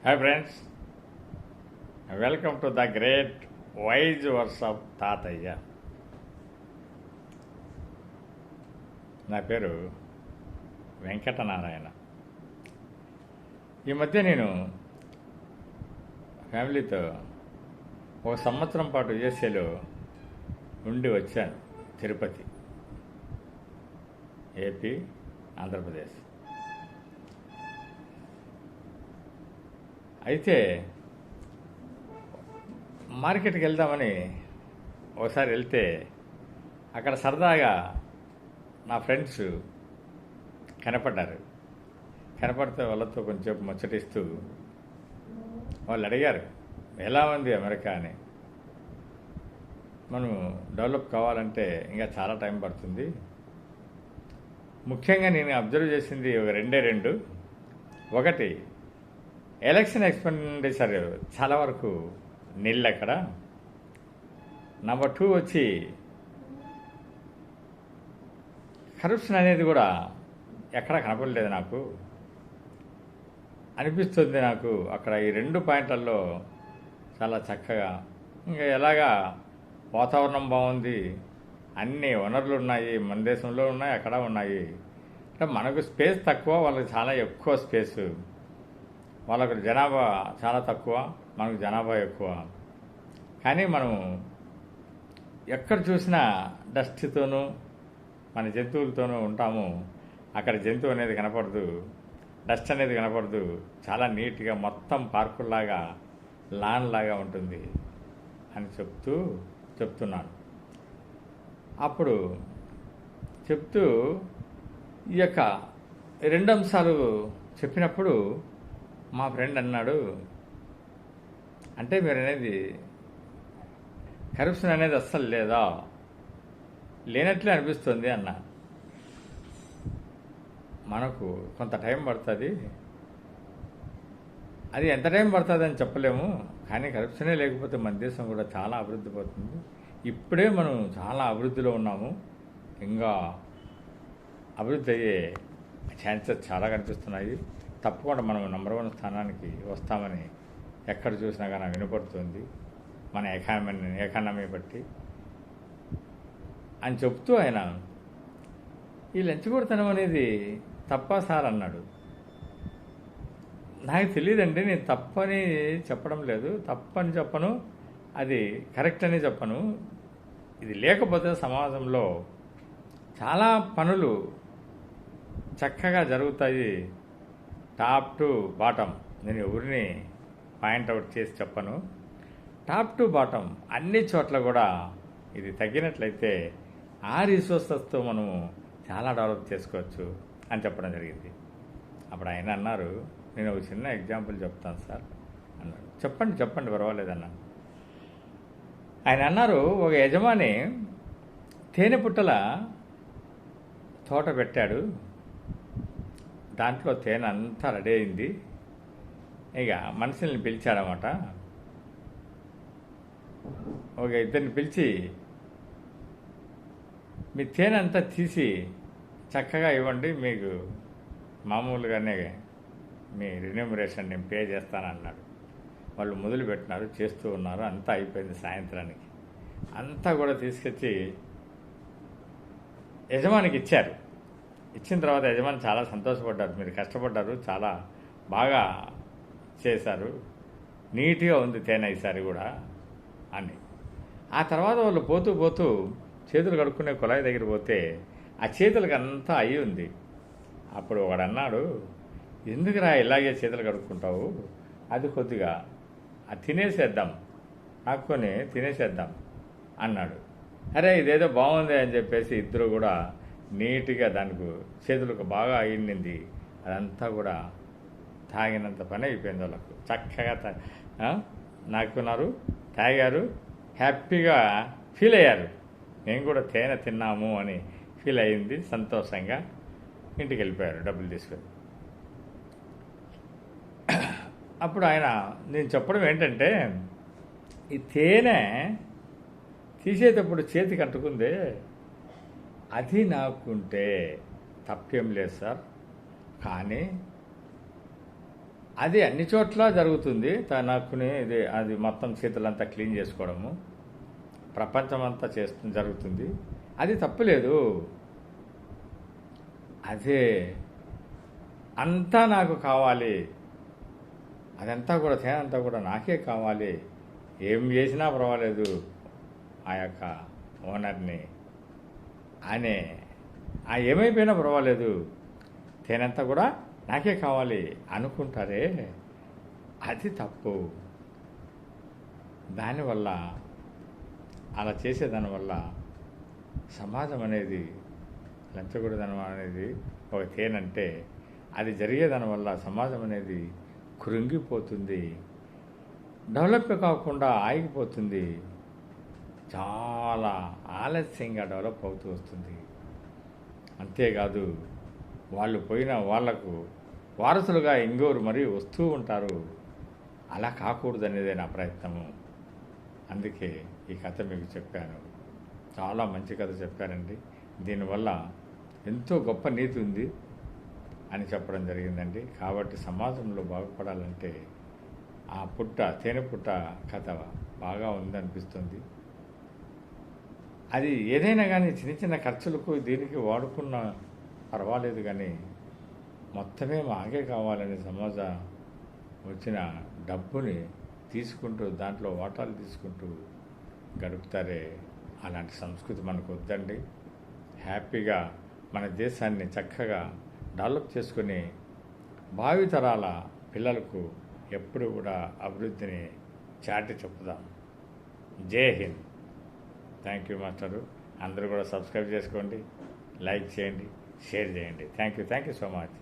Hi friends, welcome to the great wise verse of తాతయ్య. నా పేరు వెంకటనారాయణ. ఈ మధ్య నేను ఫ్యామిలీతో ఒక సంవత్సరం పాటు యుఎస్ఏలో ఉండి వచ్చాను. తిరుపతి, ఏపీ, ఆంధ్రప్రదేశ్. అయితే మార్కెట్కి వెళ్దామని ఒకసారి వెళ్తే అక్కడ సరదాగా నా ఫ్రెండ్స్ కనపడితే వాళ్ళతో కొంచెం ముచ్చటిస్తూ వాళ్ళు అడిగారు, ఎలా ఉంది అమెరికా అని. మనం డెవలప్ కావాలంటే ఇంకా చాలా టైం పడుతుంది. ముఖ్యంగా నేను అబ్జర్వ్ చేసింది ఒక రెండు. ఒకటి, ఎలక్షన్ ఎక్స్పెండిచర్ చాలా వరకు నీళ్ళు అక్కడ. నెంబర్ 2 వచ్చి కరప్షన్ అనేది కూడా ఎక్కడా కనపడలేదు. నాకు అనిపిస్తుంది, నాకు అక్కడ ఈ 2 పాయింట్లలో చాలా చక్కగా, ఇంకా ఎలాగా వాతావరణం బాగుంది, అన్ని వనరులు ఉన్నాయి, మన దేశంలో ఉన్నాయి, అక్కడ ఉన్నాయి. అంటే మనకు స్పేస్ తక్కువ, వాళ్ళకి చాలా ఎక్కువ స్పేసు. వాళ్ళకు జనాభా చాలా తక్కువ, మనకు జనాభా ఎక్కువ. కానీ మనం ఎక్కడ చూసినా డస్ట్తోనూ మన జంతువులతోనూ ఉంటాము. అక్కడ జంతువు అనేది కనపడదు, డస్ట్ అనేది కనపడదు. చాలా నీట్గా మొత్తం పార్కుల్లాగా, లాన్ లాగా ఉంటుంది అని చెప్తున్నాను. అప్పుడు చెప్తూ ఈ యొక్క 2 అంశాలు చెప్పినప్పుడు మా ఫ్రెండ్ అన్నాడు, అంటే మీరు అనేది కరప్షన్ అనేది అస్సలు లేదా, లేనట్లే అనిపిస్తుంది అన్న. మనకు కొంత టైం పడుతుంది, అది ఎంత టైం పడుతుంది అని చెప్పలేము. కానీ కరప్షనే లేకపోతే మన దేశం కూడా చాలా అభివృద్ధి పోతుంది. ఇప్పుడే మనం చాలా అభివృద్ధిలో ఉన్నాము, ఇంకా అభివృద్ధి అయ్యే ఛాన్సెస్ చాలా కనిపిస్తున్నాయి. తప్పకుండా మనం నెంబర్ 1 స్థానానికి వస్తామని ఎక్కడ చూసినా కానీ వినపడుతుంది, మన ఎకానమీ బట్టి అని చెప్తూ ఆయన ఈ లంచగొడతనం అనేది తప్పా సార్ అన్నాడు. నాకు తెలియదండి, నేను తప్పని చెప్పడం లేదు, తప్పని చెప్పను, అది కరెక్ట్ అని చెప్పను. ఇది లేకపోతే సమాజంలో చాలా పనులు చక్కగా జరుగుతాయి. టాప్ టు బాటం, నేను ఎవరిని పాయింట్అవుట్ చేసి చెప్పను. టాప్ టు బాటం అన్ని చోట్ల కూడా ఇది తగ్గినట్లయితే ఆ రిసోర్సెస్తో మనము చాలా డెవలప్ చేసుకోవచ్చు అని చెప్పడం జరిగింది. అప్పుడు ఆయన అన్నారు, నేను ఒక చిన్న ఎగ్జాంపుల్ చెప్తాను సార్ అన్నాడు. చెప్పండి పర్వాలేదన్నా. ఆయన అన్నారు, ఒక యజమాని తేనె పుట్టల తోట పెట్టాడు, దాంట్లో తేనె అంతా రెడీ అయింది. ఇక మనుషుల్ని పిలిచాడనమాట. ఒక 2 పిలిచి, మీ తేనె అంతా తీసి చక్కగా ఇవ్వండి, మీకు మామూలుగానే మీ రెన్యూమరేషన్ నేను పే చేస్తానన్నాడు. వాళ్ళు మొదలుపెట్టినారు, చేస్తూ ఉన్నారు. అంతా అయిపోయింది. సాయంత్రానికి అంతా కూడా తీసుకొచ్చి యజమానికి ఇచ్చారు. ఇచ్చిన తర్వాత యజమాని చాలా సంతోషపడ్డారు, మీరు కష్టపడ్డారు, చాలా బాగా చేశారు, నీట్గా ఉంది తేనె ఈసారి కూడా అని. ఆ తర్వాత వాళ్ళు పోతూ చేతులు కడుక్కునే కుళాయి దగ్గర పోతే ఆ చేతులకు అంతా అయి ఉంది. అప్పుడు ఒకడు అన్నాడు, ఎందుకురా ఇలాగే చేతులు కడుక్కుంటావు, అది కొద్దిగా అది తినేసేద్దాం, నాకుని తినేసేద్దాం అన్నాడు. అరే ఇదేదో బాగుంది అని చెప్పేసి ఇద్దరు కూడా నీట్గా దానికి చేతులకు బాగా అయింది. అదంతా కూడా తాగినంత పని అయిపోయింది. వాళ్ళకు చక్కగా నాకున్నారు, తాగారు, హ్యాపీగా ఫీల్ అయ్యారు. నేను కూడా తేనె తిన్నాము అని ఫీల్ అయింది. సంతోషంగా ఇంటికి వెళ్ళిపోయారు డబ్బులు తీసుకొని. అప్పుడు ఆయన నేను చెప్పడం ఏంటంటే, ఈ తేనె తీసేటప్పుడు చేతికి అంటుకుందే, అది నాకుంటే తప్పేం లేదు సార్, కానీ అది అన్ని చోట్ల జరుగుతుంది. తనకుని ఇది అది మొత్తం చేతులంతా క్లీన్ చేసుకోవడము ప్రపంచమంతా జరుగుతుంది. అది తప్పులేదు. అదే అంతా నాకు కావాలి, అదంతా కూడా తేనంతా కూడా నాకే కావాలి, ఏం చేసినా పర్వాలేదు ఆ యొక్క ఓనర్ని అనే ఏమైపోయినా పర్వాలేదు తేనంతా కూడా నాకే కావాలి అనుకుంటారే, అది తప్పు. దానివల్ల అలా చేసేదానివల్ల సమాజం అనేది లంచగొడదనం అనేది ఒక తేనంటే అది జరిగేదానివల్ల సమాజం అనేది కృంగిపోతుంది, డెవలప్ కాకుండా ఆగిపోతుంది, చాలా ఆలస్యంగా డెవలప్ అవుతూ వస్తుంది. అంతేకాదు వాళ్ళు పోయిన వాళ్లకు వారసులుగా ఇంగోరు మరీ వస్తూ ఉంటారు. అలా కాకూడదు అనేదే నా ప్రయత్నము. అందుకే ఈ కథ మీకు చెప్పాను. చాలా మంచి కథ చెప్పారండి. దీనివల్ల ఎంతో గొప్ప నీతి ఉంది అని చెప్పడం జరిగిందండి. కాబట్టి సమాజంలో బాగుపడాలంటే ఆ తేనె పుట్ట కథ బాగా ఉందనిపిస్తుంది. అది ఏదైనా కానీ చిన్న చిన్న ఖర్చులకు దీనికి వాడుకున్న పర్వాలేదు, కానీ మొత్తమే మాకే కావాలని సమాజం వచ్చిన డబ్బుని తీసుకుంటూ దాంట్లో వాటాలు తీసుకుంటూ గడుపుతారే, అలాంటి సంస్కృతి మనకు వద్దండి. హ్యాపీగా మన దేశాన్ని చక్కగా డెవలప్ చేసుకుని భావితరాల పిల్లలకు ఎప్పుడు కూడా అభివృద్ధిని చాటి చెప్పుదాం. జై హింద్. Thank you master. అందరూ కూడా సబ్స్క్రైబ్ చేసుకోండి, లైక్ చేయండి, షేర్ చేయండి. Thank you so much.